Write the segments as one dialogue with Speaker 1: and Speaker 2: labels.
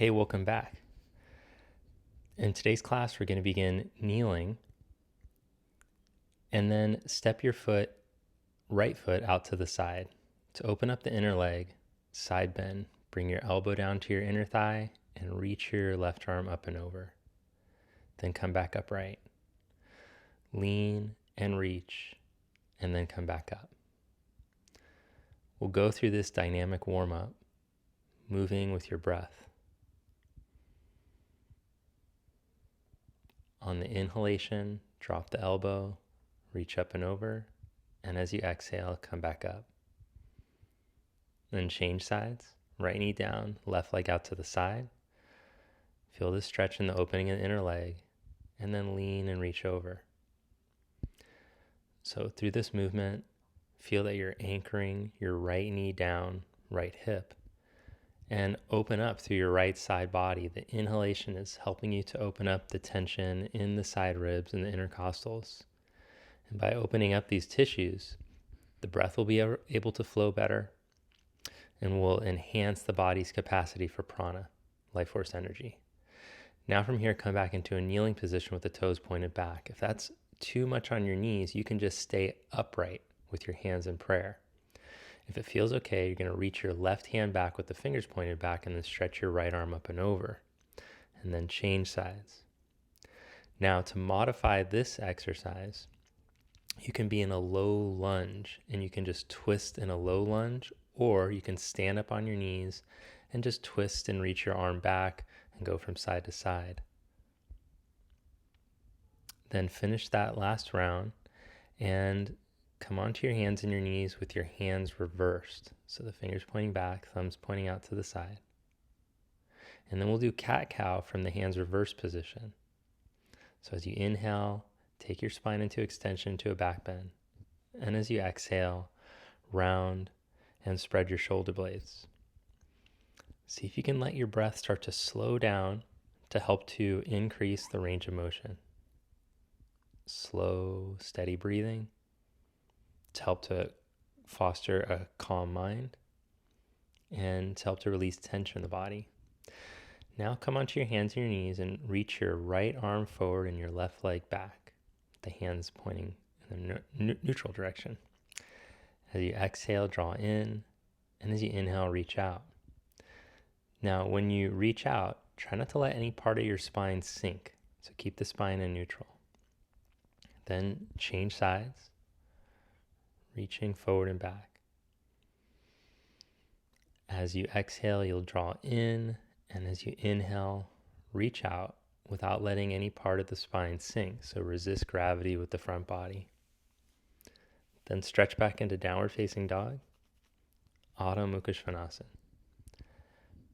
Speaker 1: Hey, welcome back. In today's class, we're going to begin kneeling and then step your right foot out to the side. To open up the inner leg, side bend, bring your elbow down to your inner thigh and reach your left arm up and over. Then come back upright. Lean and reach, and then come back up. We'll go through this dynamic warm-up, moving with your breath. On the inhalation, drop the elbow, reach up and over, and as you exhale, come back up. Then change sides, right knee down, left leg out to the side. Feel the stretch in the opening of the inner leg, and then lean and reach over. So through this movement, feel that you're anchoring your right knee down, right hip, and open up through your right side body. The inhalation is helping you to open up the tension in the side ribs and the intercostals. And by opening up these tissues, the breath will be able to flow better and will enhance the body's capacity for prana, life force energy. Now from here, come back into a kneeling position with the toes pointed back. If that's too much on your knees, you can just stay upright with your hands in prayer. If it feels okay, you're going to reach your left hand back with the fingers pointed back and then stretch your right arm up and over. And then change sides. Now to modify this exercise, you can be in a low lunge and you can just twist in a low lunge, or you can stand up on your knees and just twist and reach your arm back and go from side to side. Then finish that last round and come onto your hands and your knees with your hands reversed. So the fingers pointing back, thumbs pointing out to the side. And then we'll do cat-cow from the hands reversed position. So as you inhale, take your spine into extension to a back bend. And as you exhale, round and spread your shoulder blades. See if you can let your breath start to slow down to help to increase the range of motion. Slow, steady breathing to help to foster a calm mind and to help to release tension in the body. Now come onto your hands and your knees and reach your right arm forward and your left leg back, the hands pointing in the neutral direction. As you exhale, draw in, and as you inhale, reach out. Now, when you reach out, try not to let any part of your spine sink, so keep the spine in neutral. Then change sides, reaching forward and back. As you exhale, you'll draw in, and as you inhale, reach out without letting any part of the spine sink, so resist gravity with the front body. Then stretch back into downward facing dog, Adho Mukha Svanasana.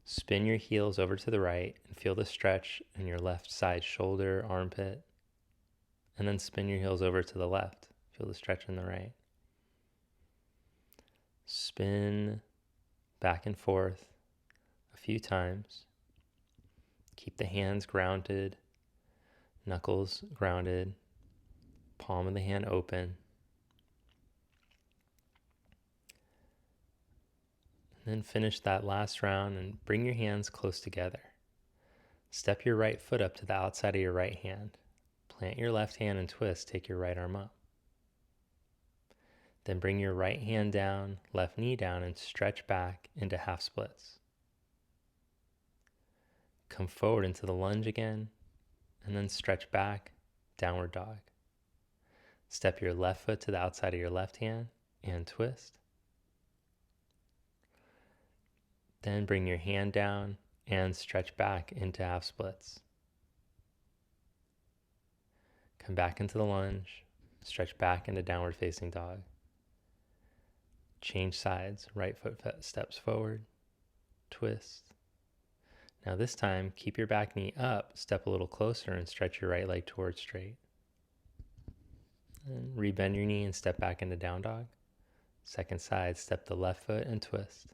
Speaker 1: Spin your heels over to the right and feel the stretch in your left side shoulder, armpit, and then spin your heels over to the left. Feel the stretch in the right. Spin back and forth a few times. Keep the hands grounded, knuckles grounded, palm of the hand open. And then finish that last round and bring your hands close together. Step your right foot up to the outside of your right hand. Plant your left hand and twist, take your right arm up. Then bring your right hand down, left knee down, and stretch back into half splits. Come forward into the lunge again, and then stretch back, downward dog. Step your left foot to the outside of your left hand and twist. Then bring your hand down and stretch back into half splits. Come back into the lunge, stretch back into downward facing dog. Change sides, right foot steps forward, twist. Now this time, keep your back knee up, step a little closer and stretch your right leg towards straight. And rebend your knee and step back into down dog. Second side, step the left foot and twist.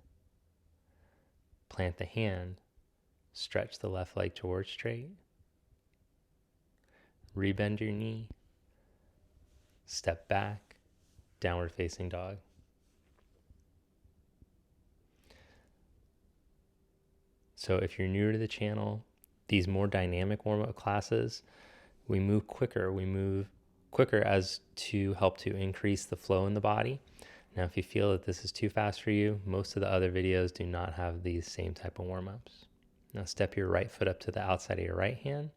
Speaker 1: Plant the hand, stretch the left leg towards straight. Rebend your knee, step back, downward facing dog. So if you're new to the channel, these more dynamic warm-up classes, we move quicker as to help to increase the flow in the body. Now, if you feel that this is too fast for you, most of the other videos do not have these same type of warm-ups. Now step your right foot up to the outside of your right hand,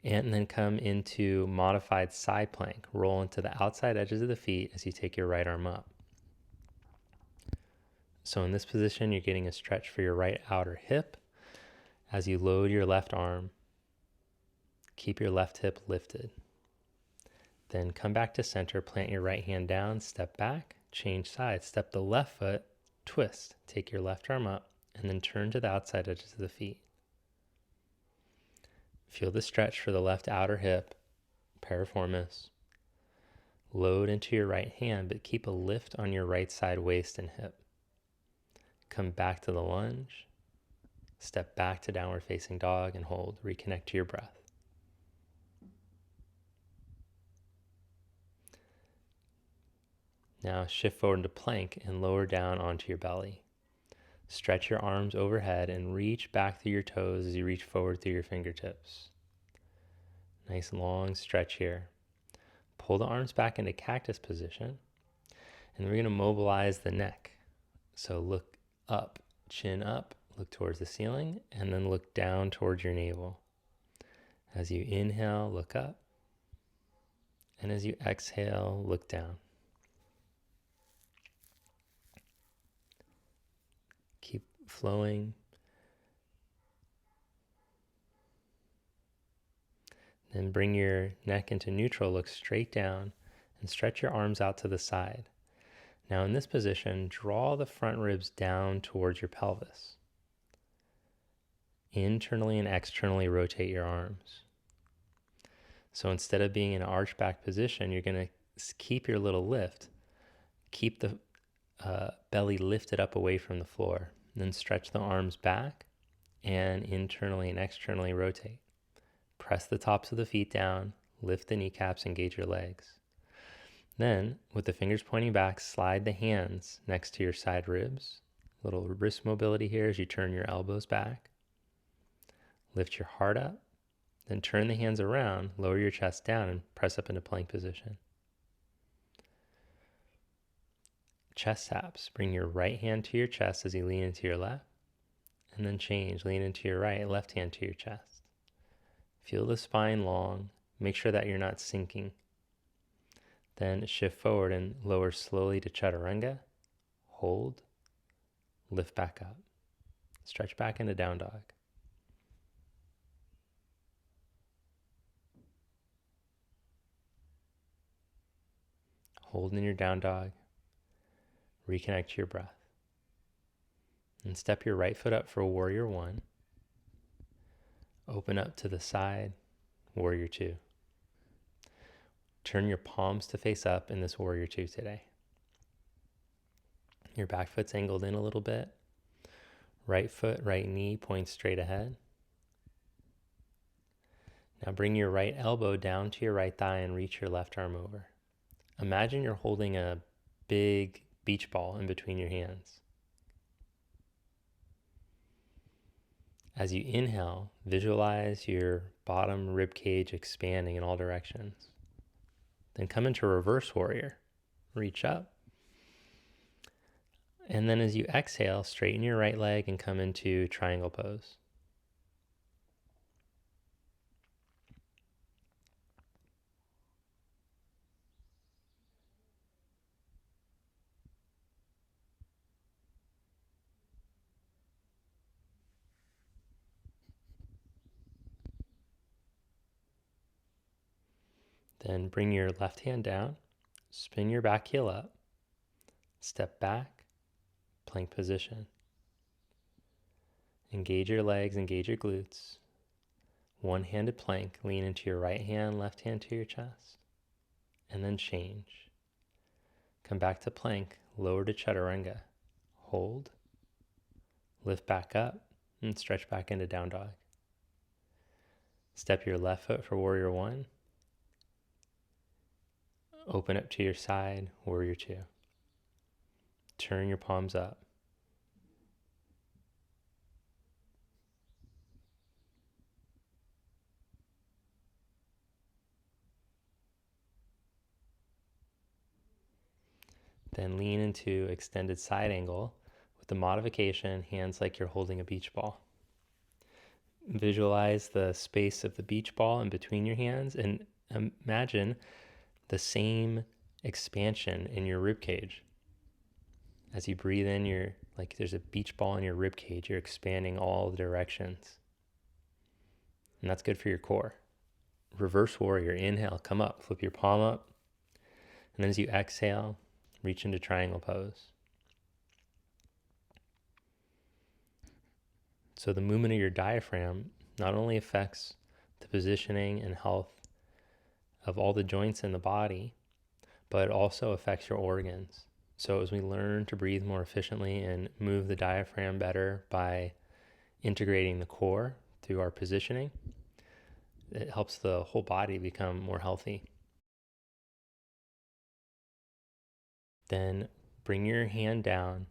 Speaker 1: and then come into modified side plank. Roll into the outside edges of the feet as you take your right arm up. So in this position, you're getting a stretch for your right outer hip. As you load your left arm, keep your left hip lifted. Then come back to center, plant your right hand down, step back, change sides, step the left foot, twist, take your left arm up, and then turn to the outside edges of the feet. Feel the stretch for the left outer hip, piriformis. Load into your right hand, but keep a lift on your right side waist and hip. Come back to the lunge, step back to downward facing dog and hold. Reconnect to your breath. Now shift forward into plank and lower down onto your belly. Stretch your arms overhead and reach back through your toes as you reach forward through your fingertips. Nice long stretch here. Pull the arms back into cactus position, and we're going to mobilize the neck. So look up, chin up, look towards the ceiling, and then look down towards your navel. As you inhale, look up, and as you exhale, look down. Keep flowing. Then bring your neck into neutral, look straight down, and stretch your arms out to the side. Now in this position, draw the front ribs down towards your pelvis. Internally and externally rotate your arms. So instead of being in an arch back position, you're going to keep your little lift. Keep the belly lifted up away from the floor. Then stretch the arms back and internally and externally rotate. Press the tops of the feet down, lift the kneecaps, engage your legs. Then, with the fingers pointing back, slide the hands next to your side ribs. Little wrist mobility here as you turn your elbows back. Lift your heart up, then turn the hands around, lower your chest down, and press up into plank position. Chest taps. Bring your right hand to your chest as you lean into your left, and then change. Lean into your right, left hand to your chest. Feel the spine long. Make sure that you're not sinking. Then shift forward and lower slowly to chaturanga. Hold. Lift back up. Stretch back into down dog. Hold in your down dog. Reconnect to your breath. And step your right foot up for warrior one. Open up to the side, warrior two. Turn your palms to face up in this warrior two today. Your back foot's angled in a little bit. Right foot, right knee points straight ahead. Now bring your right elbow down to your right thigh and reach your left arm over. Imagine you're holding a big beach ball in between your hands. As you inhale, visualize your bottom rib cage expanding in all directions. Then come into reverse warrior. Reach up. And then as you exhale, straighten your right leg and come into triangle pose. Then bring your left hand down, spin your back heel up, step back, plank position. Engage your legs, engage your glutes. One-handed plank, lean into your right hand, left hand to your chest, and then change. Come back to plank, lower to chaturanga. Hold, lift back up, and stretch back into down dog. Step your left foot for warrior one. Open up to your side, warrior two. Turn your palms up. Then lean into extended side angle with the modification, hands like you're holding a beach ball. Visualize the space of the beach ball in between your hands and imagine the same expansion in your rib cage. As you breathe in, you're like there's a beach ball in your rib cage. You're expanding all the directions. And that's good for your core. Reverse warrior, inhale, come up, flip your palm up. And then as you exhale, reach into triangle pose. So the movement of your diaphragm not only affects the positioning and health of all the joints in the body, but it also affects your organs. So as we learn to breathe more efficiently and move the diaphragm better by integrating the core through our positioning, it helps the whole body become more healthy. Then bring your hand down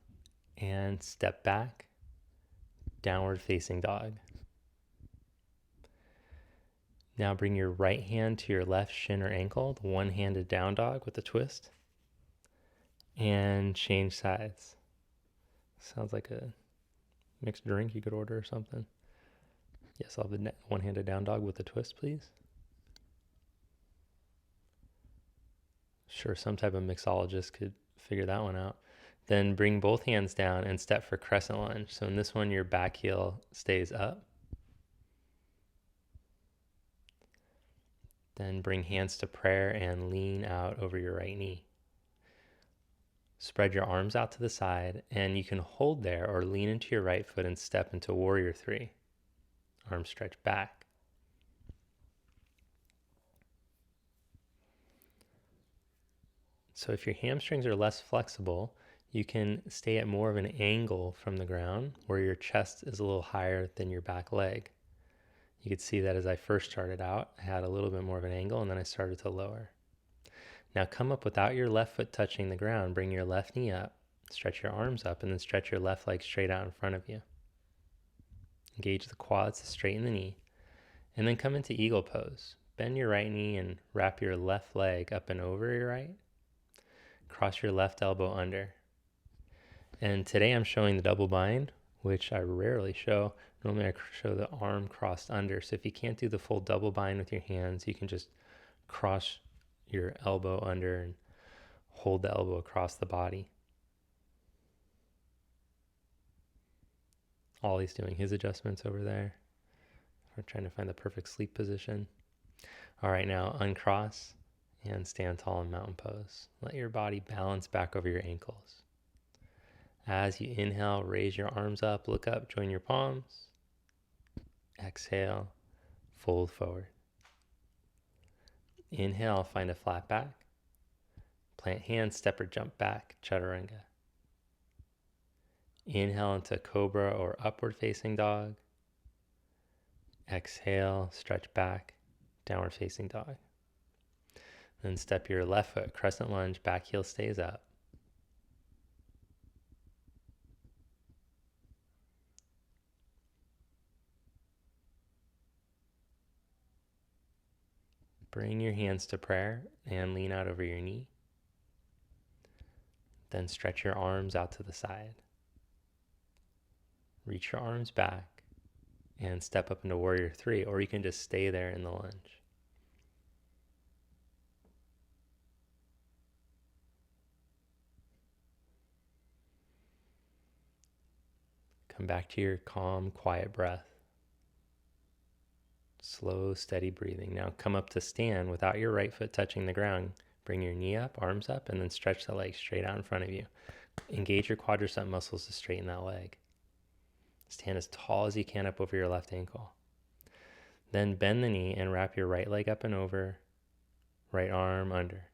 Speaker 1: and step back, downward facing dog. Now bring your right hand to your left shin or ankle, the one-handed down dog with a twist, and change sides. Sounds like a mixed drink you could order or something. Yes, I'll have the one-handed down dog with a twist, please. Sure, some type of mixologist could figure that one out. Then bring both hands down and step for crescent lunge. So in this one, your back heel stays up. Then bring hands to prayer and lean out over your right knee. Spread your arms out to the side, and you can hold there or lean into your right foot and step into warrior three. Arms stretch back. So if your hamstrings are less flexible, you can stay at more of an angle from the ground where your chest is a little higher than your back leg. You could see that as I first started out, I had a little bit more of an angle and then I started to lower. Now come up without your left foot touching the ground. Bring your left knee up, stretch your arms up, and then stretch your left leg straight out in front of you. Engage the quads to straighten the knee. And then come into eagle pose. Bend your right knee and wrap your left leg up and over your right. Cross your left elbow under. And today I'm showing the double bind, which I rarely show. Normally I show the arm crossed under. So if you can't do the full double bind with your hands, you can just cross your elbow under and hold the elbow across the body. Ollie's doing his adjustments over there. We're trying to find the perfect sleep position. All right, now uncross and stand tall in mountain pose. Let your body balance back over your ankles. As you inhale, raise your arms up, look up, join your palms. Exhale, fold forward. Inhale, find a flat back. Plant hands, step or jump back, chaturanga. Inhale into cobra or upward facing dog. Exhale, stretch back, downward facing dog. Then step your left foot, crescent lunge, back heel stays up. Bring your hands to prayer and lean out over your knee. Then stretch your arms out to the side. Reach your arms back and step up into warrior three, or you can just stay there in the lunge. Come back to your calm, quiet breath. Slow, steady breathing. Now come up to stand without your right foot touching the ground. Bring your knee up, arms up, and then stretch the leg straight out in front of you. Engage your quadricep muscles to straighten that leg. Stand as tall as you can up over your left ankle. Then bend the knee and wrap your right leg up and over, right arm under.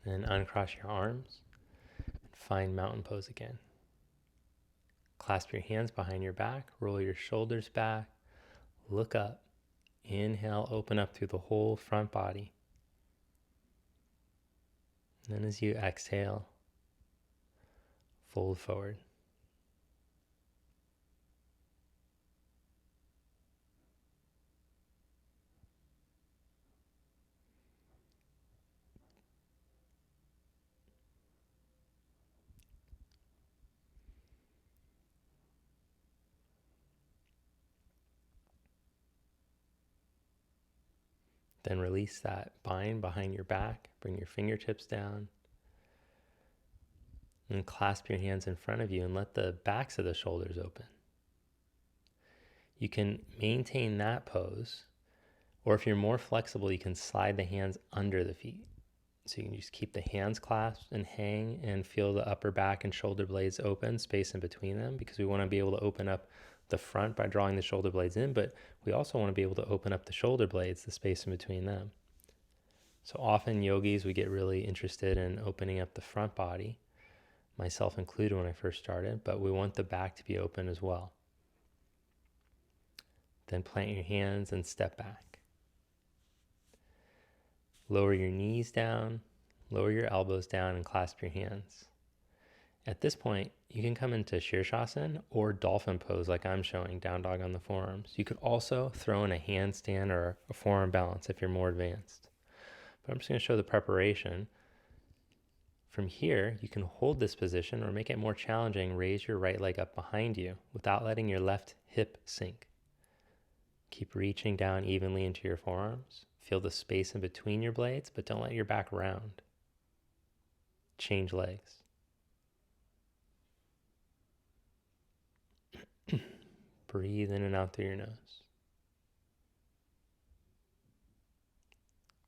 Speaker 1: Then uncross your arms and find mountain pose again. Clasp your hands behind your back, roll your shoulders back, look up. Inhale, open up through the whole front body. And then as you exhale, fold forward. Then release that bind behind your back. Bring your fingertips down. And clasp your hands in front of you and let the backs of the shoulders open. You can maintain that pose, or if you're more flexible, you can slide the hands under the feet. So you can just keep the hands clasped and hang and feel the upper back and shoulder blades open, space in between them, because we want to be able to open up the front by drawing the shoulder blades in, but we also want to be able to open up the shoulder blades, the space in between them. So often yogis, we get really interested in opening up the front body, myself included when I first started, but we want the back to be open as well. Then plant your hands and step back. Lower your knees down, lower your elbows down, and clasp your hands. At this point, you can come into Shirshasana or dolphin pose like I'm showing, down dog on the forearms. You could also throw in a handstand or a forearm balance if you're more advanced. But I'm just going to show the preparation. From here, you can hold this position or make it more challenging. Raise your right leg up behind you without letting your left hip sink. Keep reaching down evenly into your forearms. Feel the space in between your blades, but don't let your back round. Change legs. Breathe in and out through your nose.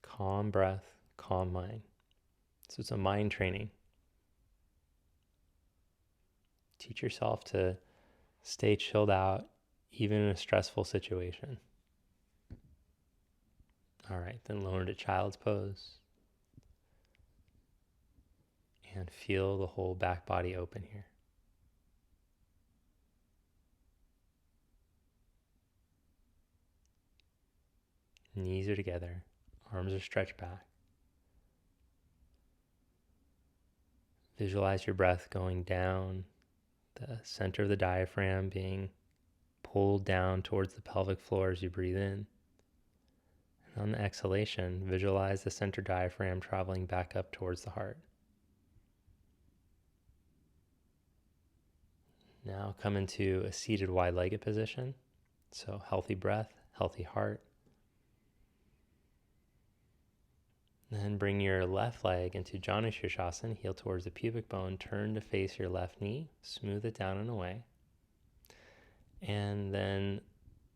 Speaker 1: Calm breath, calm mind. So it's a mind training. Teach yourself to stay chilled out, even in a stressful situation. All right, then lower to child's pose. And feel the whole back body open here. Knees are together, arms are stretched back. Visualize your breath going down, the center of the diaphragm being pulled down towards the pelvic floor as you breathe in. And on the exhalation, visualize the center diaphragm traveling back up towards the heart. Now come into a seated wide-legged position. So healthy breath, healthy heart. Then bring your left leg into Janu Shirshasana, heel towards the pubic bone, turn to face your left knee, smooth it down and away. And then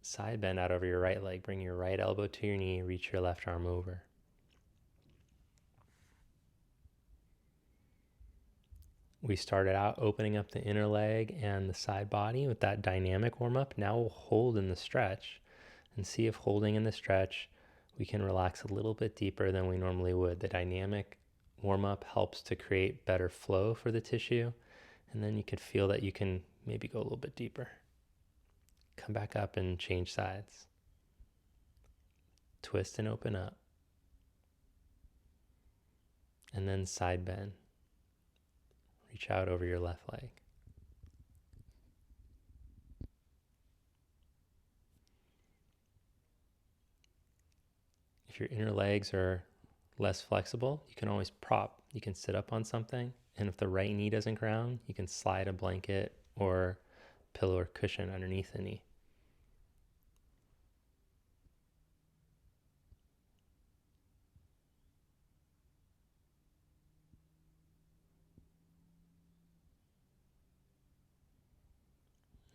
Speaker 1: side bend out over your right leg, bring your right elbow to your knee, reach your left arm over. We started out opening up the inner leg and the side body with that dynamic warm-up. Now we'll hold in the stretch and see if holding in the stretch we can relax a little bit deeper than we normally would. The dynamic warm-up helps to create better flow for the tissue, and then you could feel that you can maybe go a little bit deeper. Come back up and change sides. Twist and open up. And then side bend. Reach out over your left leg. If your inner legs are less flexible, you can always prop. You can sit up on something, and if the right knee doesn't ground, you can slide a blanket or pillow or cushion underneath the knee.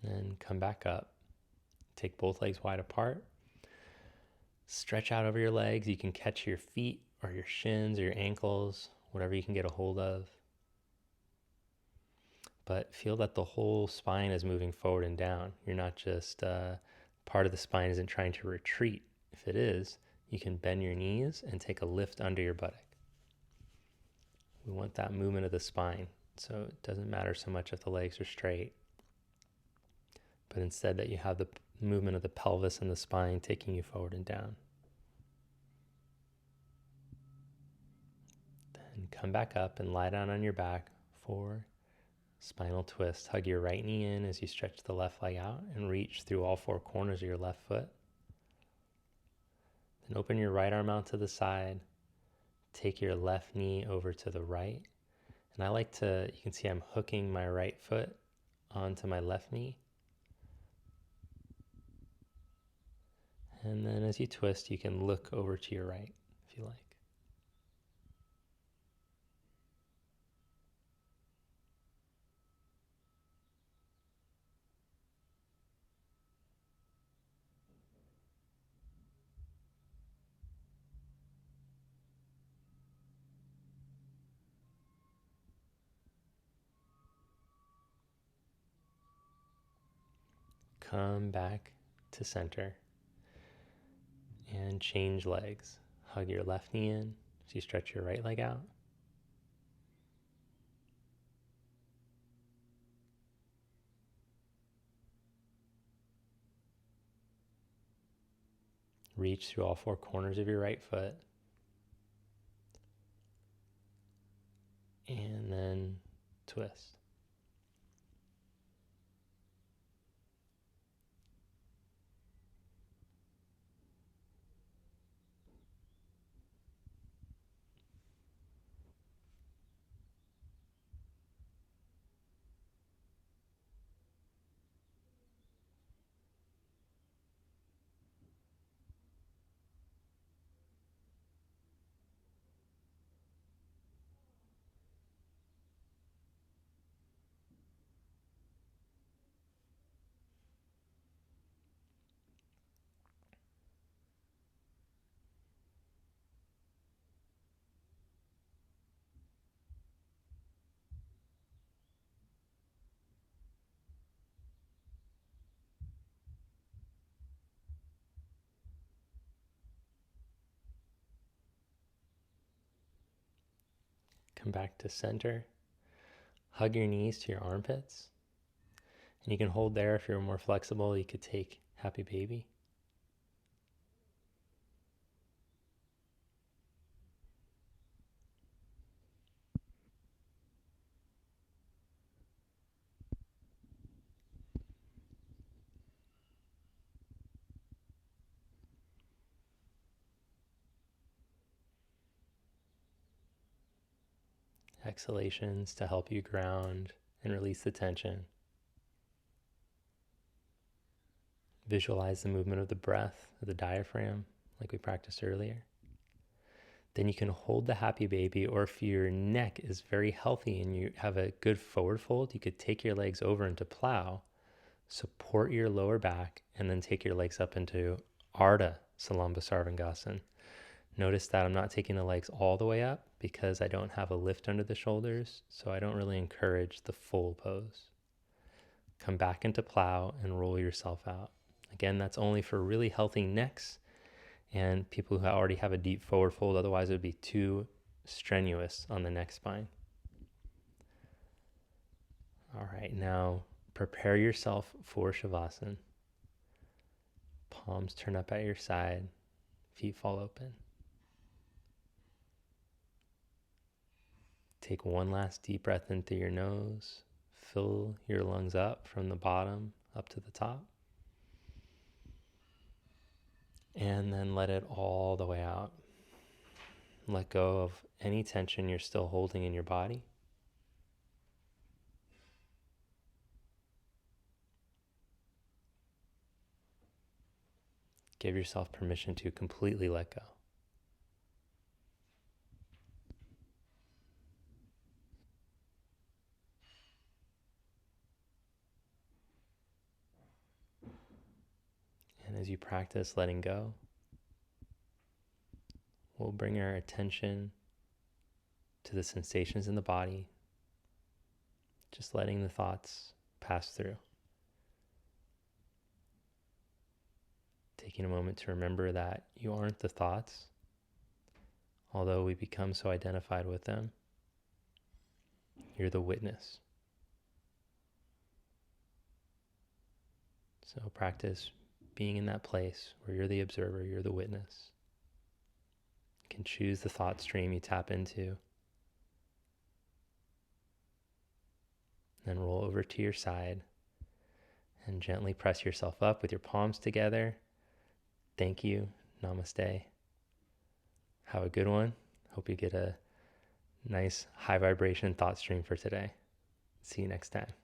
Speaker 1: Then come back up. Take both legs wide apart. Stretch out over your legs. You can catch your feet or your shins or your ankles, whatever you can get a hold of. But feel that the whole spine is moving forward and down. You're not just, part of the spine isn't trying to retreat. If it is, you can bend your knees and take a lift under your buttock. We want that movement of the spine, so it doesn't matter so much if the legs are straight. but instead that you have the movement of the pelvis and the spine taking you forward and down. Then come back up and lie down on your back for spinal twist. Hug your right knee in as you stretch the left leg out and reach through all four corners of your left foot. Then open your right arm out to the side. Take your left knee over to the right. And I like to, you can see I'm hooking my right foot onto my left knee. And then as you twist, you can look over to your right if you like. Come back to center and change legs. Hug your left knee in as you stretch your right leg out. Reach through all four corners of your right foot. And then twist. Come back to center. Hug your knees to your armpits. And you can hold there if you're more flexible. You could take happy baby. Exhalations to help you ground and release the tension. Visualize the movement of the breath, of the diaphragm, like we practiced earlier. Then you can hold the happy baby, or if your neck is very healthy and you have a good forward fold, you could take your legs over into plow, support your lower back, and then take your legs up into Ardha Salambasarvangasana. Notice that I'm not taking the legs all the way up because I don't have a lift under the shoulders, so I don't really encourage the full pose. Come back into plow and roll yourself out. Again, that's only for really healthy necks and people who already have a deep forward fold. Otherwise, it would be too strenuous on the neck spine. All right, now prepare yourself for Shavasana. Palms turn up at your side, feet fall open. Take one last deep breath in through your nose. Fill your lungs up from the bottom up to the top. And then let it all the way out. Let go of any tension you're still holding in your body. Give yourself permission to completely let go. And as you practice letting go, we'll bring our attention to the sensations in the body, just letting the thoughts pass through. Taking a moment to remember that you aren't the thoughts, although we become so identified with them. You're the witness. So practice being in that place where you're the observer, you're the witness. You can choose the thought stream you tap into. Then roll over to your side and gently press yourself up with your palms together. Thank you. Namaste. Have a good one. Hope you get a nice high vibration thought stream for today. See you next time.